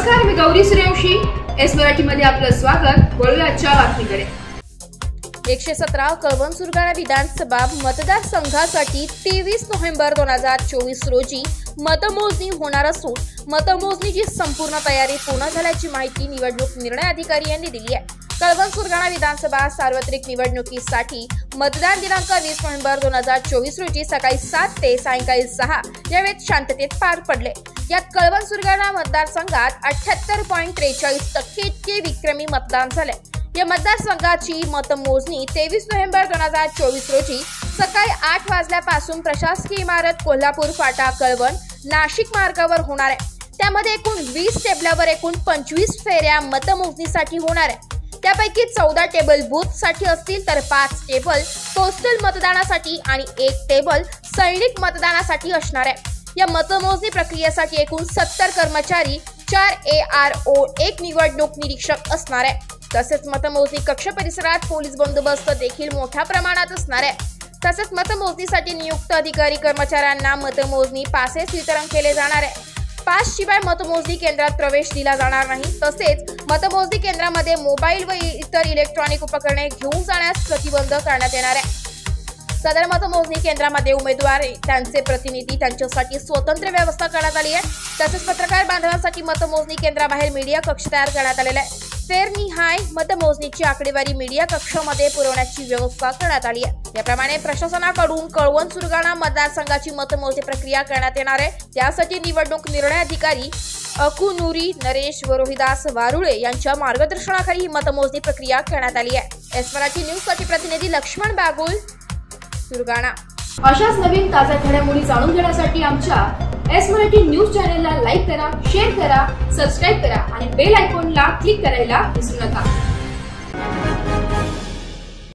नमस्कार, मी गौरी सूर्यवंशी. एस मराठीमध्ये आपलं स्वागत. वळूया आजच्या बातमीकडे. 117 कळवण सुरगाणा विधानसभा मतदारसंघासाठी 23 नोव्हेंबर 2024 रोजी मतमोजणी होणार असून मतमोजणीची संपूर्ण तयारी पूर्ण झाल्याची माहिती निवडणूक निर्णय अधिकारी यांनी दिली आहे. कळवण सुरगाणा विधानसभा सार्वत्रिक निवडणुकीसाठी मतदान दिनांक 20 नोव्हेंबर 2024 रोजी सकाळी 7 ते सायंकाळी 6 या वेळेत शांततेत पार पडले. यात कळवण सुरगाणा मतदारसंघात 78.43% इतके विक्रमी मतदान झाले. या मतदारसंघाची मतमोजणी 23 नोव्हेंबर 2024 रोजी सकाळी 8 वाजल्यापासून प्रशासकीय इमारत कोल्हापूर फाटा कळवण नाशिक मार्गावर होणार आहे. त्यामध्ये एकूण 20 टेबलावर एकूण 25 फेऱ्या मतमोजणीसाठी होणार आहे. त्यापैकी 14 टेबल बूथ साठी असतील तर 5 टेबल पोस्टल मतदानासाठी आणि 1 टेबल सैनिक मतदानासाठी असणार आहे. या मतमोजणी प्रक्रियेसाठी एकूण 70 कर्मचारी, 4 ARO, 1 निवडणूक निरीक्षक असणार आहे. तसेच मतमोजणी कक्ष परिसरात पोलीस बंदोबस्त देखील मोठ्या प्रमाणात असणार आहे. तसेच मतमोजणीसाठी नियुक्त अधिकारी कर्मचाऱ्यांना मतमोजणी पासेस वितरण केले जाणार आहे. पास शिवाय मतमोजणी केंद्रात प्रवेश दिला जाणार नाही. तसेच मतमोजणी केंद्रामध्ये मोबाईल व इतर इलेक्ट्रॉनिक उपकरणे घेऊन जाण्यास प्रतिबंध करण्यात येणार आहे. सदर मतमोजणी केंद्रामध्ये उमेदवार, त्यांचे प्रतिनिधी त्यांच्यासाठी स्वतंत्र व्यवस्था करण्यात आली आहे. तसेच पत्रकार बांधवांसाठी मतमोजणी केंद्राबाहेर मीडिया कक्ष तयार करण्यात आलेला आहे. फेरनिहाय मतमोजणीची आकडेवारी मीडिया कक्षामध्ये पुरवण्याची व्यवस्था करण्यात आली आहे. याप्रमाणे प्रशासनाकडून कळवण सुरगाणा मतदारसंघाची मतमोजणी प्रक्रिया करण्यात येणार आहे. त्यासाठी निवडणूक निर्णय अधिकारी अकुनुरी नरेश व रोहिदास वारुळे यांच्या मार्गदर्शनाखाली ही मतमोजणी प्रक्रिया करण्यात आली आहे. एस मराठी न्यूज साठी प्रतिनिधी लक्ष्मण बागुल, सुरगाणा. अशाच नवीन ताज्या घडामोडी जाणून घेण्यासाठी आमच्या एस मराठी न्यूज चॅनलला लाईक करा, शेअर करा, सबस्क्राईब करा आणि बेल आयकॉनला क्लिक करायला विसरू नका.